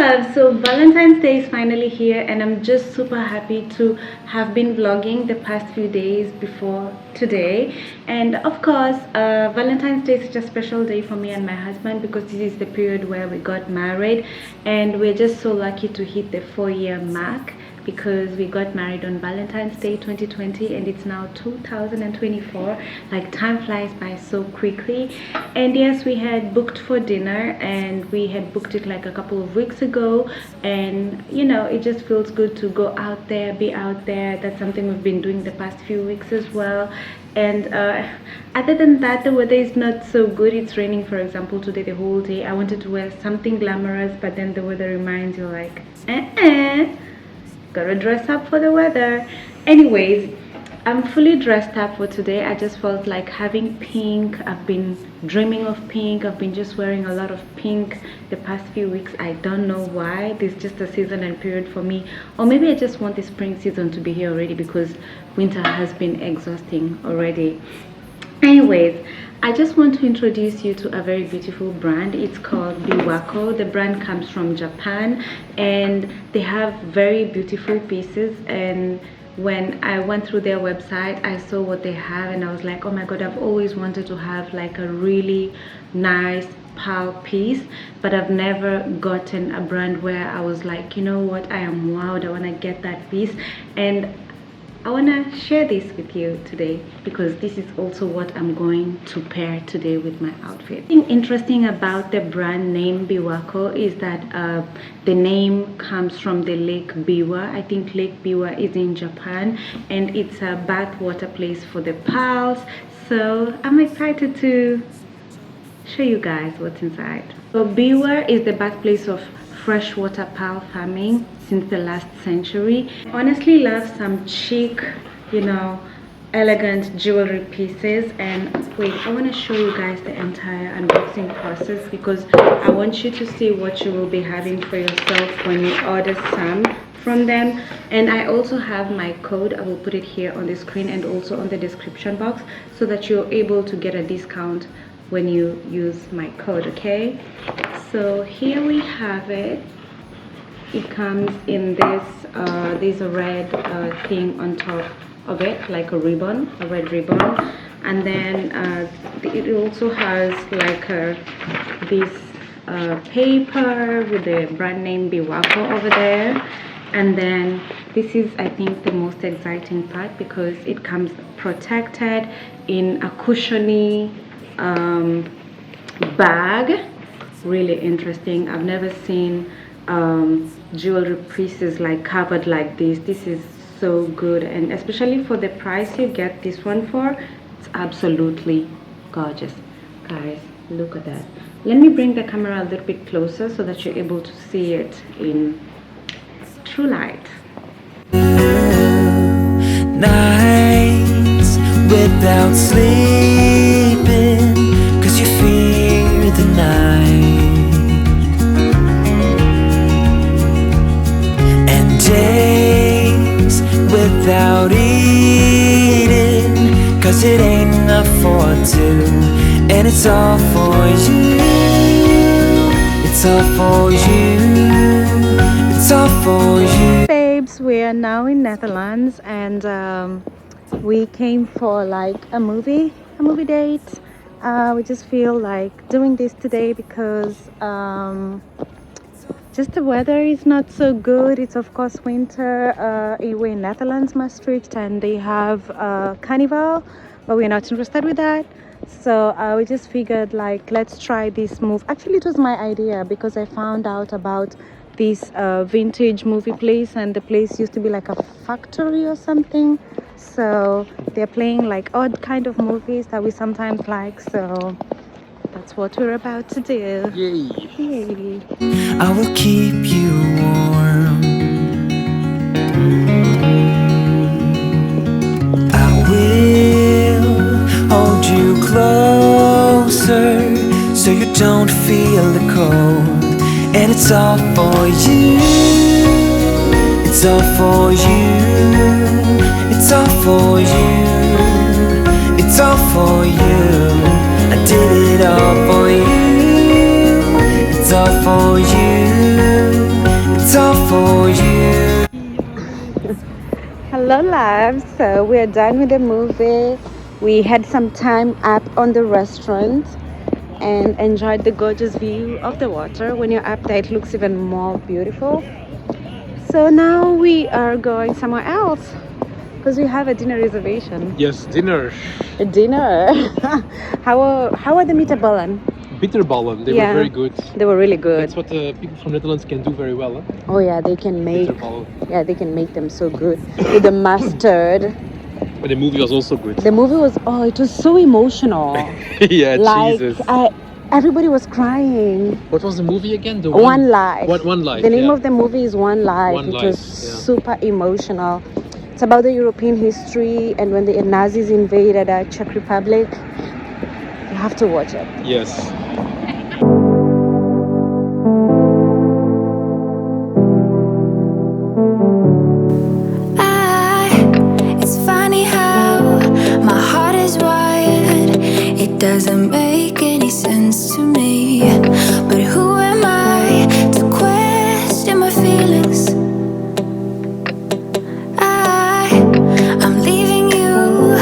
love, so Valentine's Day is finally here and I'm just super happy to have been vlogging the past few days before today. And of course, Valentine's Day is such a special day for me and my husband because this is the period where we got married, and we're just so lucky to hit the 4-year mark because we got married on Valentine's Day 2020 and it's now 2024. Like, time flies by so quickly. And yes, we had booked for dinner and we had booked it like a couple of weeks ago, and you know, it just feels good to go out there, be out there. That's something we've been doing the past few weeks as well. And other than that, the weather is not so good. It's raining, for example, today the whole day. I wanted to wear something glamorous, but then the weather reminds you like gotta dress up for the weather. Anyways, I'm fully dressed up for today. I just felt like having pink. I've been dreaming of pink. I've been just wearing a lot of pink the past few weeks. I don't know why. This is just a season and period for me, or maybe I just want the spring season to be here already because winter has been exhausting already. Anyways, I just want to introduce you to a very beautiful brand. It's called Biwako. The brand comes from Japan and they have very beautiful pieces. And when I went through their website, I saw what they have and I was like, oh my god, I've always wanted to have like a really nice pearl piece, but I've never gotten a brand where I was like, you know what, I am wowed, I want to get that piece. And I want to share this with you today because this is also what I'm going to pair today with my outfit. The thing interesting about the brand name Biwako is that the name comes from the Lake Biwa. I think Lake Biwa is in Japan and it's a bathwater place for the pearls. So I'm excited to show you guys what's inside. So Biwa is the birthplace of freshwater pearl farming since the last century. I honestly love some chic, you know, elegant jewelry pieces. And wait, I want to show you guys the entire unboxing process because I want you to see what you will be having for yourself when you order some from them. And I also have my code. I will put it here on the screen and also on the description box so that you're able to get a discount when you use my code. Okay, so here we have it. It comes in this there's a red thing on top of it, like a ribbon, a red ribbon, and then it also has like this paper with the brand name Biwako over there. And then this is, I think, the most exciting part because it comes protected in a cushiony bag. Really interesting. I've never seen jewelry pieces like covered like this. This is so good, and especially for the price you get this one for, it's absolutely gorgeous. Guys, look at that. Let me bring the camera a little bit closer so that you're able to see it in true light. Nights without sleeping 'cause you fear the night, and days without eating 'cause it ain't enough for two, and it's all for you, it's all for you, it's all for you. Babes, we are now in Netherlands and we came for like a movie date. We just feel like doing this today because just the weather is not so good. It's of course winter. We're in Netherlands, Maastricht, and they have carnival, but we're not interested with that. So we just figured like, let's try this move. Actually, it was my idea because I found out about this vintage movie place, and the place used to be like a factory or something. So they're playing like odd kind of movies that we sometimes like. So that's what we're about to do. Yay. Yay. I will keep you warm. I will hold you closer so you don't feel the cold. And it's all for you, it's all for you, it's all for you, it's all for you. I did it all for you, it's all for you, Hello, loves. So we're done with the movie. We had some time up on the restaurant and enjoyed the gorgeous view of the water. When you're up there, it looks even more beautiful. So now we are going somewhere else because we have a dinner reservation. Yes, dinner. A dinner. How are the meatballen? Bitterballen, they Yeah. were very good. They were really good. That's what the people from Netherlands can do very well. Huh? Oh yeah, they can make. Bitterballen. Yeah, they can make them so good with the mustard. But the movie was also good. The movie was it was so emotional. Yeah, Like Jesus. everybody was crying. What was the movie again? The One Life. One Life. The name yeah. of the movie is One Life. One it Life, was super emotional. It's about the European history and when the Nazis invaded the Czech Republic. You have to watch it. Yes. It's funny how my heart is wired. It doesn't make any sense to me. But who am I to question my feelings? I'm leaving you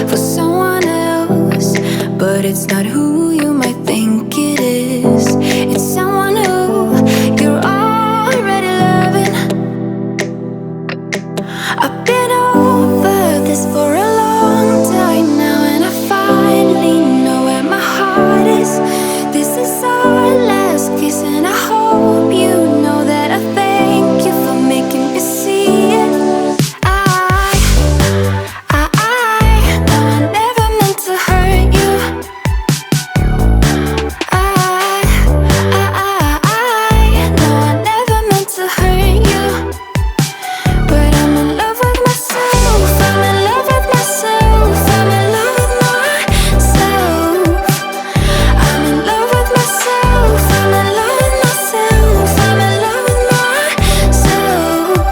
for someone else, but it's not who you might think it is. It's someone who you're already loving. I've been over this for a long time now, and I finally know where my heart is. This is our last kiss, and I hope you know that I thank you for making me see it. No, I never meant to hurt you. No, I never meant to hurt you. But I'm in love with myself. I'm in love with myself. I'm in love with myself. I'm in love with myself. I'm in love with myself. I'm in love with myself.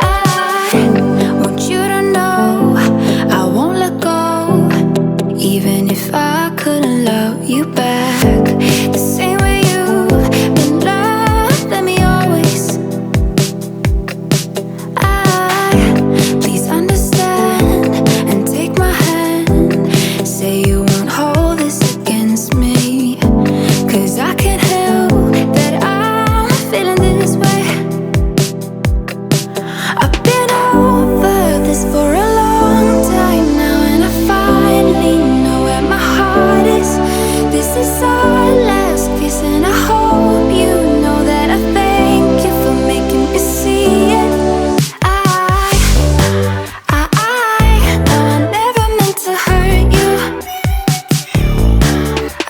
I want you to know I won't let go, even if I couldn't love you back the same way you've been loved. Let me always. Please understand and take my hand. Say you won't hold this against me, 'cause I can't help that I'm feeling this way. I've been over this for a long time now, and I finally know where my heart is. This is our last kiss, and I hope you know that I thank you for making me see it. No, I never meant to hurt you.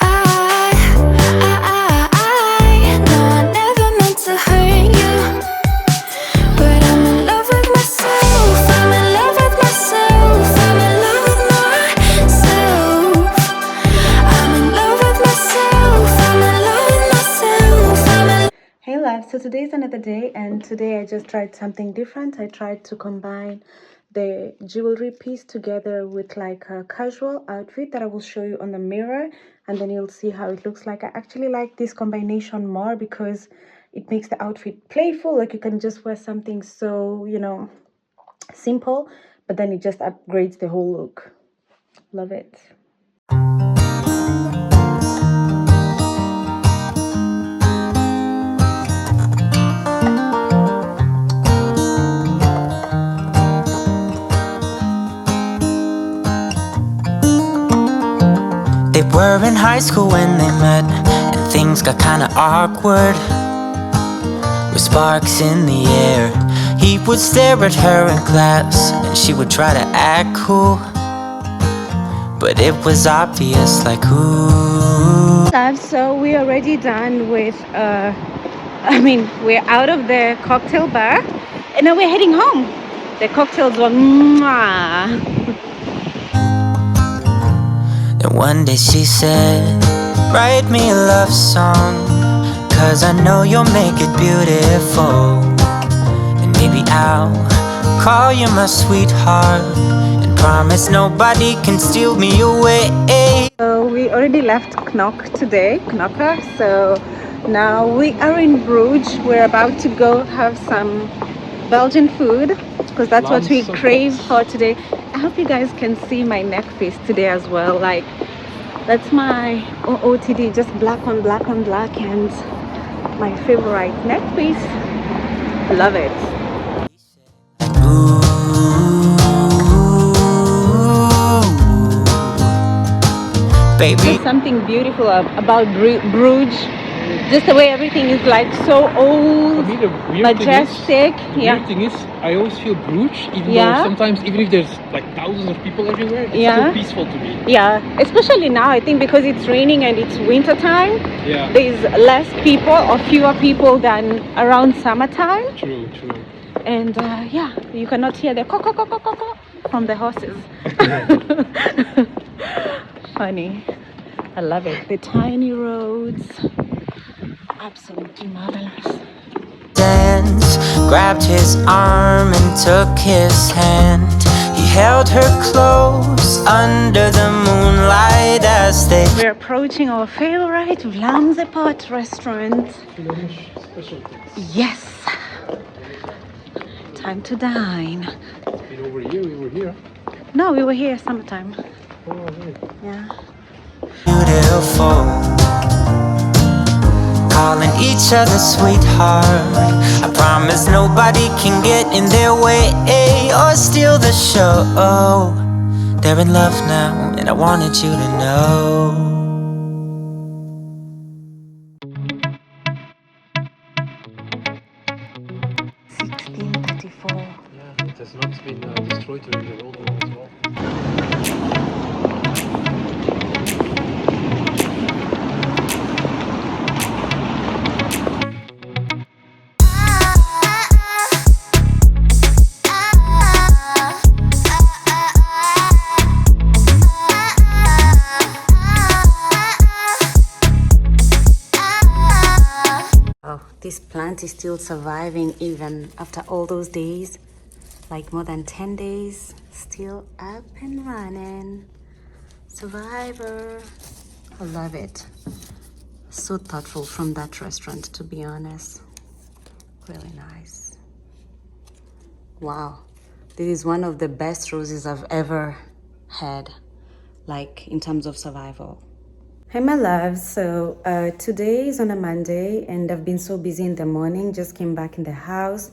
No, I never meant to hurt you. But I'm in love with myself. I'm in love with myself. I'm in love with myself. I'm in love with myself. I'm in love with myself. Hey love, so today is another day and today I just tried something different. I tried to combine the jewelry piece together with like a casual outfit that I will show you on the mirror and then you'll see how it looks like. I actually like this combination more because it makes the outfit playful. Like you can just wear something so, simple, but then it just upgrades the whole look. Love it. They were in high school when they met, and things got kinda awkward. With sparks in the air, he would stare at her in class, and she would try to act cool, but it was obvious, like ooh. Love, so we're already done with we're out of the cocktail bar and now we're heading home. The cocktails were mwah. Then one day she said, write me a love song, 'cause I know you'll make it beautiful. And maybe I'll call you my sweetheart, and promise nobody can steal me away. So we already left Knocker, so now we are in Bruges. We're about to go have some Belgian food because that's what we Lamb so crave hot. for today. I hope you guys can see my neck piece today as well. Like, that's my OOTD, just black on black on black, and my favorite neck piece. Love it. Ooh, baby. There's something beautiful about Bruges. Just the way everything is like so old, For me, the weird majestic. weird thing is, I always feel Bruges, even though sometimes, even if there's like thousands of people everywhere, it's still peaceful to me. Yeah, especially now, I think because it's raining and it's winter time. Yeah. There's less people or fewer people than around summertime. True. And yeah, you cannot hear the co from the horses. Funny. I love it. The tiny roads. Absolutely marvelous. Dance, grabbed his arm and took his hand. He held her close under the moonlight as they. We're approaching our favorite Vlamzepot restaurant. Yes. Time to dine. Been over here, we were here. No, we were here summertime. Oh, right. Yeah. Beautiful, calling each other sweetheart. I promise nobody can get in their way or steal the show. They're in love now, and I wanted you to know. 1634. Yeah, it has not been destroyed during the World War as well. This plant is still surviving even after all those days, like more than 10 days, still up and running. Survivor. I love it. So thoughtful from that restaurant, to be honest. Really nice. Wow, this is one of the best roses I've ever had, like in terms of survival. Hey my loves, so today is on a Monday and I've been so busy in the morning, just came back in the house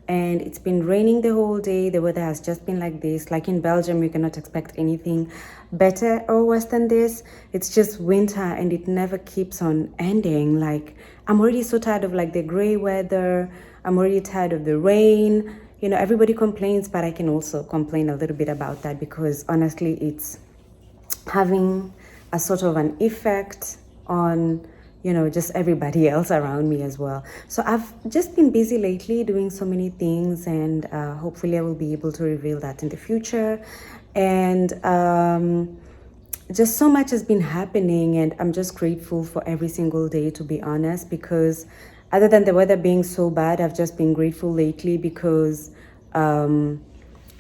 and it's been raining the whole day. The weather has just been like this. Like in Belgium, you cannot expect anything better or worse than this. It's just winter and it never keeps on ending. Like, I'm already so tired of like the gray weather. I'm already tired of the rain. You know, everybody complains, but I can also complain a little bit about that because honestly, it's having a sort of an effect on, you know, just everybody else around me as well. So I've just been busy lately doing so many things, and hopefully I will be able to reveal that in the future. And just so much has been happening, and I'm just grateful for every single day, to be honest, because other than the weather being so bad, I've just been grateful lately because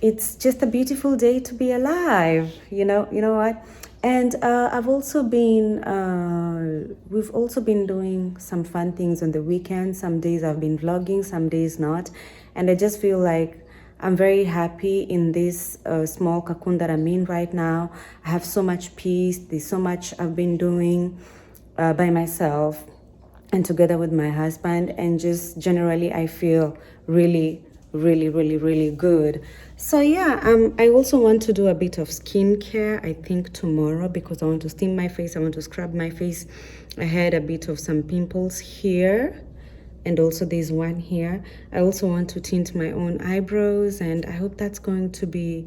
it's just a beautiful day to be alive. You know what? And I've also been, we've also been doing some fun things on the weekend. Some days I've been vlogging, some days not. And I just feel like I'm very happy in this small cocoon that I'm in right now. I have so much peace. There's so much I've been doing by myself and together with my husband. And just generally, I feel really good. So yeah, I also want to do a bit of skincare, I think tomorrow, because I want to steam my face, I want to scrub my face. I had a bit of some pimples here, and also there's one here. I also want to tint my own eyebrows, and I hope that's going to be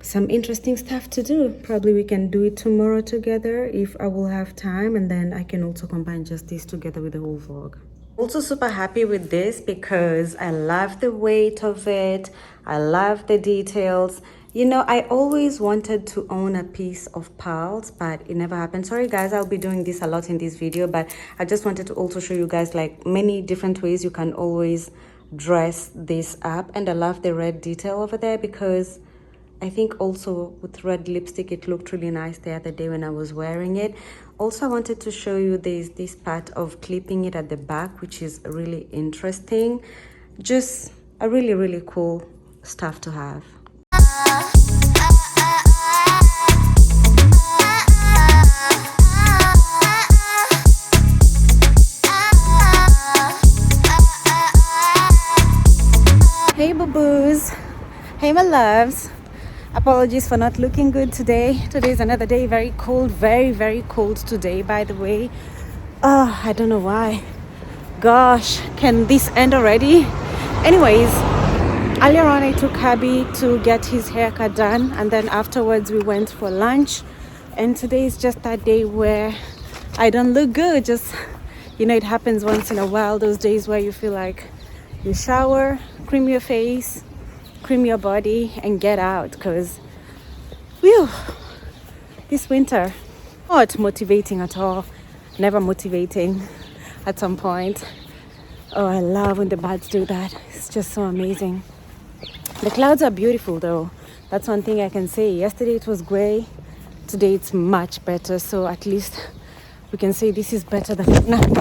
some interesting stuff to do. Probably we can do it tomorrow together if I will have time, and then I can also combine just this together with the whole vlog. Also super happy with this because I love the weight of it. I love the details. You know, I always wanted to own a piece of pearls, but it never happened. Sorry guys, I'll be doing this a lot in this video, but I just wanted to also show you guys like many different ways you can always dress this up. And I love the red detail over there because I think also with red lipstick, it looked really nice the other day when I was wearing it. Also, I wanted to show you this part of clipping it at the back, which is really interesting. Just a really cool stuff to have. Hey boo-boos, hey my loves. Apologies for not looking good today. Today is another day, very cold, very cold today, by the way. Oh, I don't know why. Gosh, can this end already? Anyways, earlier on I took Abby to get his haircut done, and then afterwards we went for lunch. And today is just that day where I don't look good. Just, you know, it happens once in a while, those days where you feel like you shower, cream your face, cream your body, and get out, because this winter, not motivating at all. Never motivating at some point. Oh, I love when the birds do that. It's just so amazing. The clouds are beautiful though. That's one thing I can say. Yesterday it was gray. Today it's much better. So at least we can say this is better than nothing.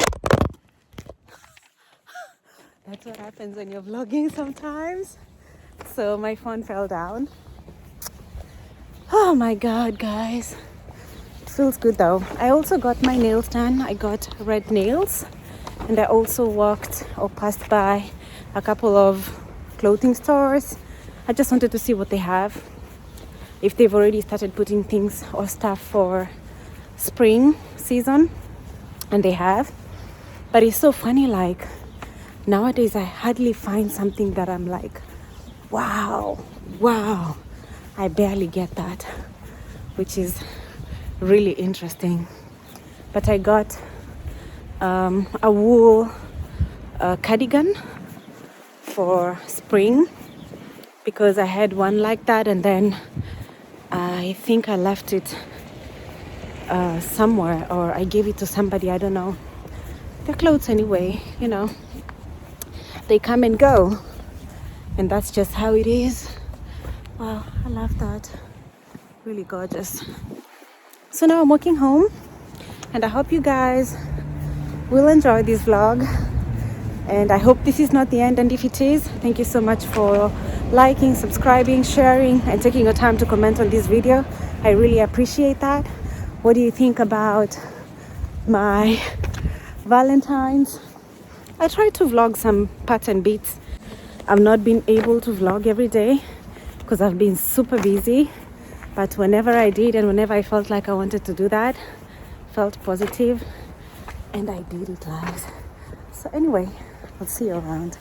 That's what happens when you're vlogging sometimes. So my phone fell down. Oh my god, guys. It feels good though. I also got my nails done. I got red nails. And I also walked or passed by a couple of clothing stores. I just wanted to see what they have. If they've already started putting things or stuff for spring season. And they have. But it's so funny, like nowadays I hardly find something that I'm like, wow. I barely get that, which is really interesting. But I got a wool cardigan for spring because I had one like that, and then I think I left it somewhere, or I gave it to somebody, I don't know. The clothes anyway, you know, they come and go, and that's just how it is. Wow, I love that. Really gorgeous. So now I'm walking home, and I hope you guys will enjoy this vlog, and I hope this is not the end. And if it is, thank you so much for liking, subscribing, sharing, and taking your time to comment on this video. I really appreciate that. What do you think about my Valentines? I try to vlog some parts and bits. I've not been able to vlog every day because I've been super busy, but whenever I did and whenever I felt like I wanted to do that, felt positive, and I did it, guys. So anyway, I'll see you around.